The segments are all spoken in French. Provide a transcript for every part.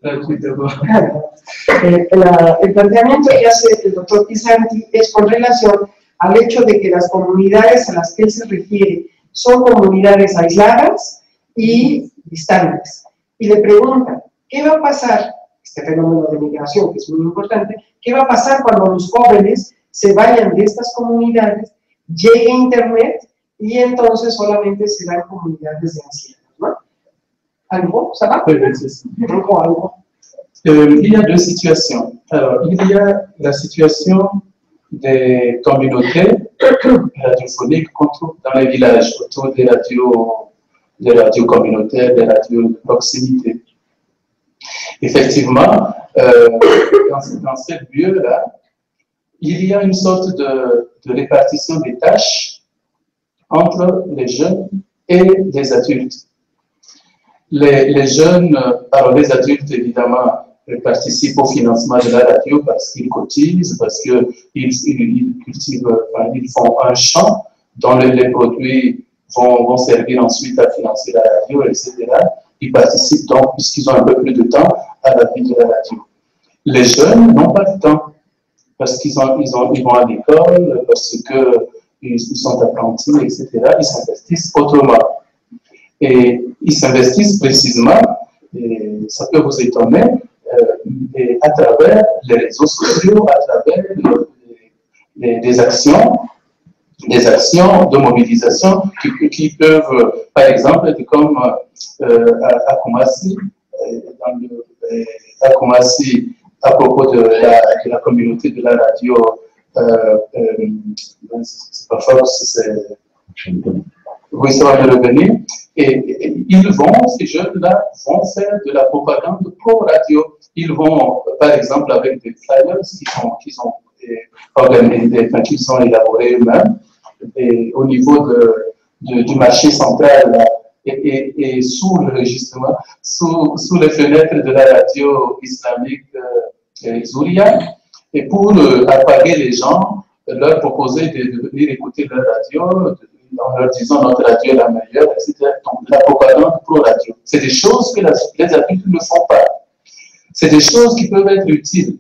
El planteamiento que hace el doctor Pisanti es con relación al hecho de que las comunidades a las que él se refiere son comunidades aisladas y distantes. Y le pregunta, ¿qué va a pasar? Este fenómeno de migración, que es muy importante, ¿qué va a pasar cuando los jóvenes se vayan de estas comunidades, llegue Internet y entonces solamente serán comunidades de ancianos, ¿no? ¿Algo? ¿Ça va? Algo. Il y a deux situations. Alors, il y a la situation des communautés radiophoniques qu'on trouve dans les villages, autour des radios communautaires, des radios de proximité. Effectivement, dans ces lieux-là, il y a une sorte de répartition des tâches entre les jeunes et les adultes. Les jeunes, alors les adultes évidemment, participent au financement de la radio parce qu'ils cotisent, parce qu'ils cultivent, ils font un champ dont les produits vont servir ensuite à financer la radio, etc. Ils participent donc, puisqu'ils ont un peu plus de temps, à la vie de la radio. Les jeunes n'ont pas de temps, parce qu'ils vont à l'école, parce qu'ils sont apprentis, etc. Ils s'investissent autrement. Et ils s'investissent précisément, et ça peut vous étonner, à travers les réseaux sociaux, à travers des actions de mobilisation qui peuvent, par exemple, être comme à Koumassi, à propos de la communauté de la radio, c'est pas force, c'est... Oui, ça va me revenir. Et ces jeunes-là vont faire de la propagande pro-radio. Ils vont, par exemple, avec des flyers qu'ils ont organisés, qu'ils ont élaborés eux-mêmes, au niveau du marché central, et sous l'enregistrement, sous les fenêtres de la radio islamique Zouria, et pour apparer les gens, leur proposer de venir écouter leur radio, en leur disant notre radio est la meilleure, etc. Donc, la propagande pro-radio. C'est des choses que les adultes ne font pas. C'est des choses qui peuvent être utiles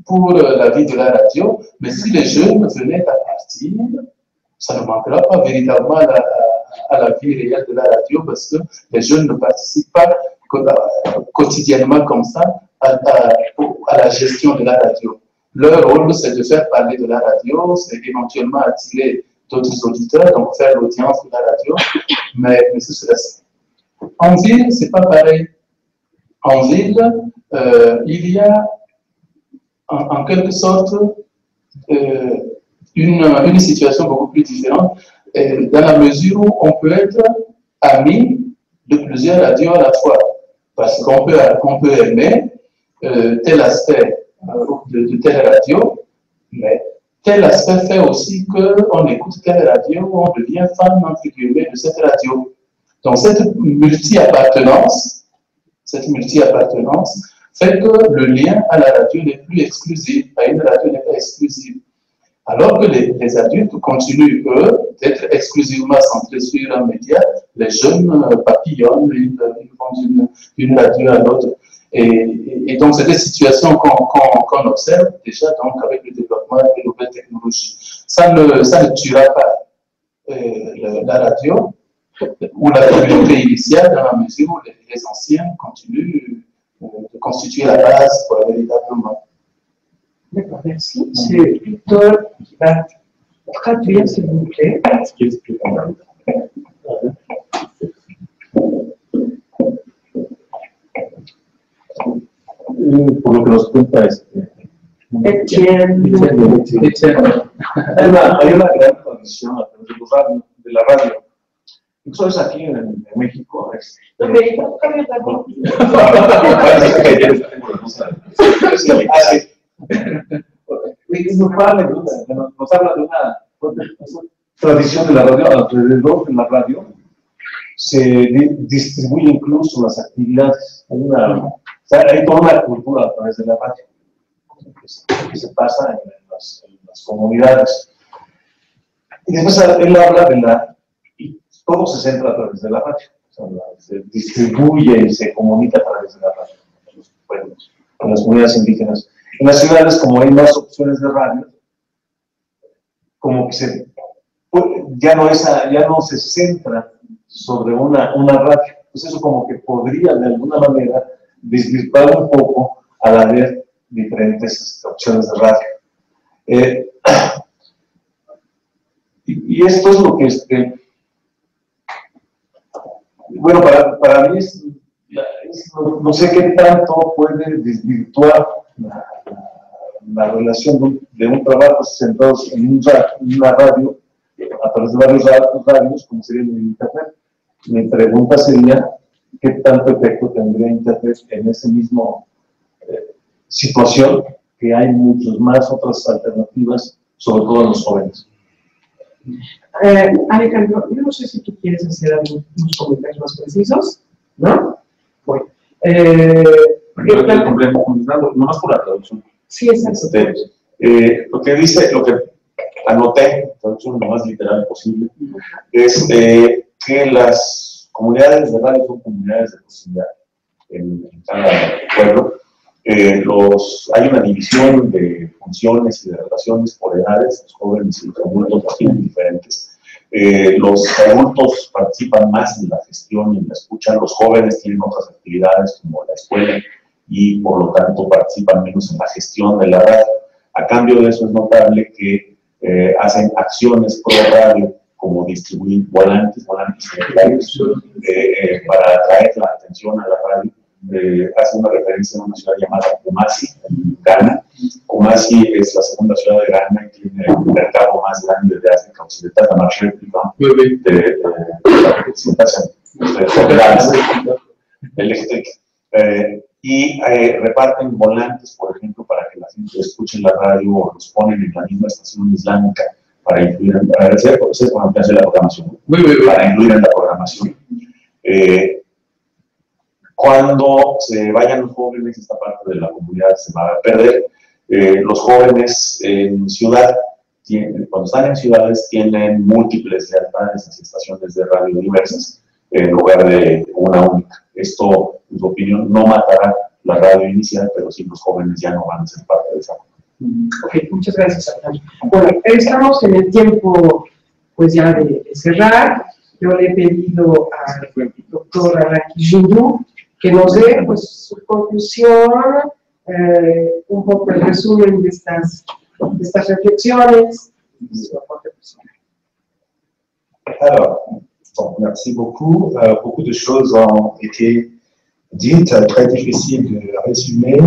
pour la vie de la radio, mais si les jeunes venaient à partir, ça ne manquera pas véritablement à la vie réelle de la radio, parce que les jeunes ne participent pas quotidiennement comme ça à la gestion de la radio. Leur rôle, c'est de faire parler de la radio, c'est éventuellement attirer d'autres auditeurs, donc faire l'audience de la radio, mais c'est cela. En ville, c'est pas pareil. En ville, il y a en quelque sorte une situation beaucoup plus différente, dans la mesure où on peut être ami de plusieurs radios à la fois, parce qu'on peut aimer tel aspect de telle radio, mais tel aspect fait aussi qu'on écoute telle radio, on devient fan, entre guillemets, de cette radio. Donc cette multi-appartenance fait que le lien à la radio n'est plus exclusif, à une radio n'est pas exclusive. Alors que les adultes continuent, eux, d'être exclusivement centrés sur un média, les jeunes papillonnent, ils vont d'une radio à l'autre. Et donc, c'est des situations qu'on observe déjà donc, avec le développement des nouvelles technologies. Ça ne tuera pas la radio ou la communauté initiale dans la mesure où les anciens continuent de constituer la base véritablement. D'accord, merci. C'est Victor qui va traduire, s'il vous plaît. Por lo que nos cuenta Etienne. Hay una gran tradición a través de la radio. Incluso es aquí en México. No, me dijo, nos habla de una tradición de la radio. Alrededor de la radio se distribuye incluso las actividades. Hay toda una cultura a través de la radio que se pasa en las comunidades. Y después él habla y todo se centra a través de la radio. Se distribuye y se comunica a través de la radio. Bueno, con las comunidades indígenas. En las ciudades, como hay más opciones de radio, como que ya no se centra sobre una radio. Pues eso como que podría de alguna manera desvirtuar un poco al haber diferentes opciones de radio. Y esto es lo que bueno, para mí no sé qué tanto puede desvirtuar la relación de un trabajo centrado en una radio, a través de varios radios, como sería el Internet. Mi pregunta sería, ¿qué tanto efecto tendría Internet en esa misma situación, que hay muchas más otras alternativas, sobre todo en los jóvenes? Alejandro, yo no sé si tú quieres hacer algunos comentarios más precisos, ¿no? Bueno. Nomás por la traducción. Sí, exacto. Lo que anoté, traducción lo más literal posible, es que las comunidades de radio son comunidades de proximidad en cada pueblo. Hay una división de funciones y de relaciones por edades. Los jóvenes y los adultos las tienen diferentes. Los adultos participan más en la gestión y en la escucha. Los jóvenes tienen otras actividades como la escuela y por lo tanto participan menos en la gestión de la radio. A cambio de eso es notable que hacen acciones pro radio, como distribuir volantes para atraer la atención a la radio. Hace una referencia a una ciudad llamada Kumasi, en Ghana. Kumasi es la segunda ciudad de Ghana y tiene el mercado más grande de África Occidental, la marcha de la representación eléctrica. Y reparten volantes, por ejemplo, para que la gente escuche la radio, o los ponen en la misma estación islámica para incluir en la programación. Para incluir en la programación. Cuando se vayan los jóvenes, esta parte de la comunidad se va a perder. Los jóvenes en ciudad, cuando están en ciudades, tienen múltiples lealtades hacia estaciones de radio diversas, en lugar de una única. Esto, en su opinión, no matará la radio inicial, pero sí los jóvenes ya no van a ser parte de esa. Ok, muchas gracias, Alejandro. Bueno, estamos en el tiempo, pues ya de cerrar. Yo le he pedido al doctor Araki Jindu que nos dé pues, su conclusión, un poco el resumen de estas reflexiones. Alors, bon, merci beaucoup. Beaucoup de choses ont été dites, très difficile de résumer.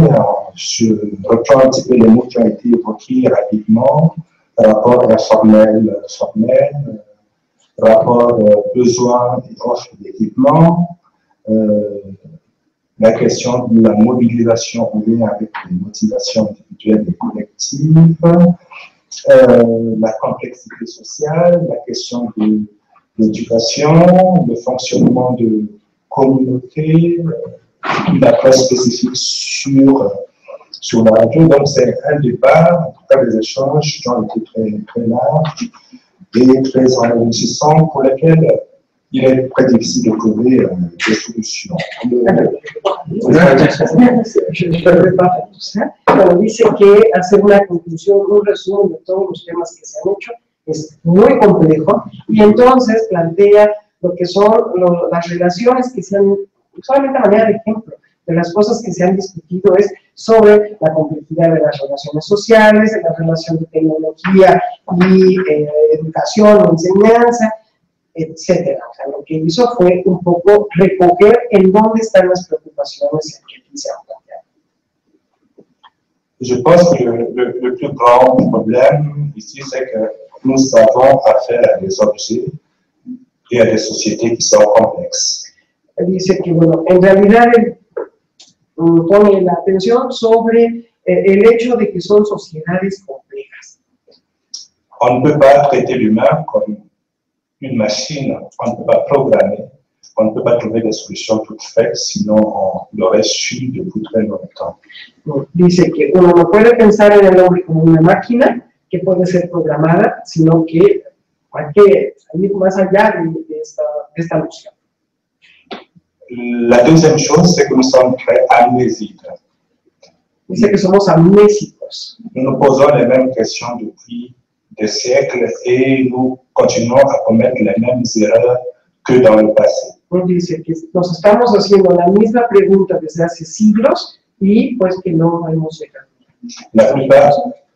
Je reprends un petit peu les mots qui ont été évoqués rapidement, rapport informel, formel, rapport besoin et offre d'équipement, la question de la mobilisation en lien avec les motivations individuelles et collectives, la complexité sociale, la question de l'éducation, le fonctionnement de communauté, la presse spécifique sur la radio. Donc c'est un débat, en tout cas des échanges qui ont été très, très larges et très enrichissants, pour lesquels il est très difficile de trouver des solutions. Je ne peux pas faire tout ça. Como dice que hacer una conclusión, un resumen de todos los temas que se han hecho es muy complejo, y entonces plantea lo que son las relaciones que se han, solamente a manera de ejemplo, de las cosas que se han discutido es sobre la complejidad de las relaciones sociales, de la relación de tecnología y educación o enseñanza, etcétera. O sea, lo que hizo fue un poco recoger en dónde están las preocupaciones que aquí se han planteado. Je pense que le plus grand problème ici, c'est que nous avons affaire à des objets et à des sociétés qui sont complexes. Dice que, bueno, en realidad pone la atención sobre el hecho de que son sociedades complejas. On ne peut pas traiter l'humain comme une machine, on ne peut pas programmer, on ne peut pas trouver des solutions toutes faites, sinon on l'aurait su depuis très longtemps. Dice que uno no puede pensar en el hombre como una máquina que puede ser programada, sino que hay que ir más allá de esta noción. La deuxième chose, c'est que nous sommes très amnésiques. Dice que somos amnésicos. Nous nous posons les mêmes questions depuis des siècles et nous continuons à commettre les mêmes erreurs que dans le passé. Dice que nos estamos haciendo la misma pregunta desde hace siglos y pues que no hemos llegado.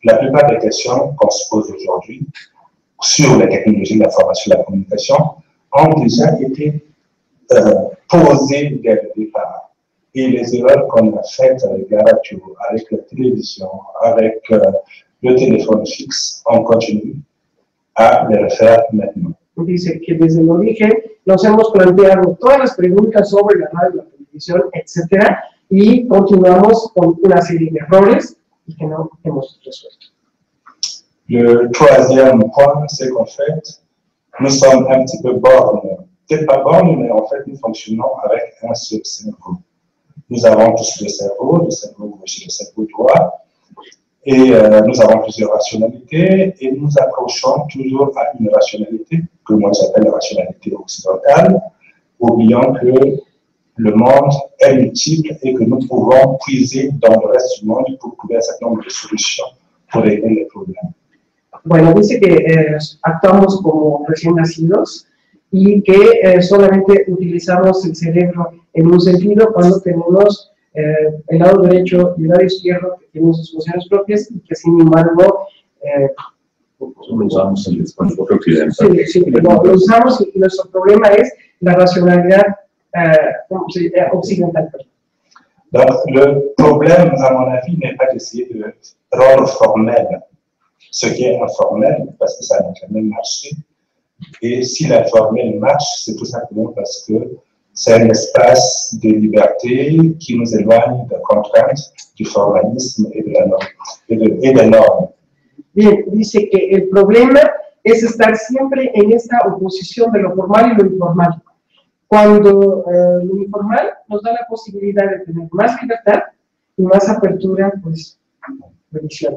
La plupart des questions qu'on se pose aujourd'hui sur les technologies de l'information et de la communication ont déjà été posées dès le départ. Et les erreurs qu'on a faites avec la radio, avec la télévision, avec le téléphone fixe, on continue à les refaire maintenant. Dice que desde el origen nos hemos planteado todas las preguntas sobre la radio, la televisión, etcétera, y continuamos con una serie de errores y que no hemos resuelto. Le troisième point, c'est qu'en fait, nous sommes un petit peu bornes. Peut-être pas bornes, mais en fait, nous fonctionnons avec un seul cerveau. Nous avons tous le cerveau gauche et le cerveau droit, et nous avons plusieurs rationalités, et nous approchons toujours à une rationalité, que moi j'appelle la rationalité occidentale, oubliant que le monde est multiple et que nous pouvons puiser dans le reste du monde pour trouver un certain nombre de solutions pour régler les problèmes. Bueno, dice que actuamos como recién nacidos y que solamente utilizamos el cerebro en un sentido cuando tenemos el lado derecho y el lado izquierdo que tienen sus funciones propias y que sin embargo lo usamos en el espacio occidental. lo usamos y nuestro problema es la racionalidad occidental. Donc le problème, à mon avis, n'est pas d'essayer de rendre formel ce qui est informel, parce que ça n'a jamais marché. Et si l'informel marche, c'est tout simplement parce que c'est un espace de liberté qui nous éloigne des contraintes, du formalisme et de la norme, et des normes. Bien, dice que el problema es estar siempre en esta oposición de lo formal y lo informal. Cuando lo informal nos da la posibilidad de tener más libertad y más apertura, pues, de visión.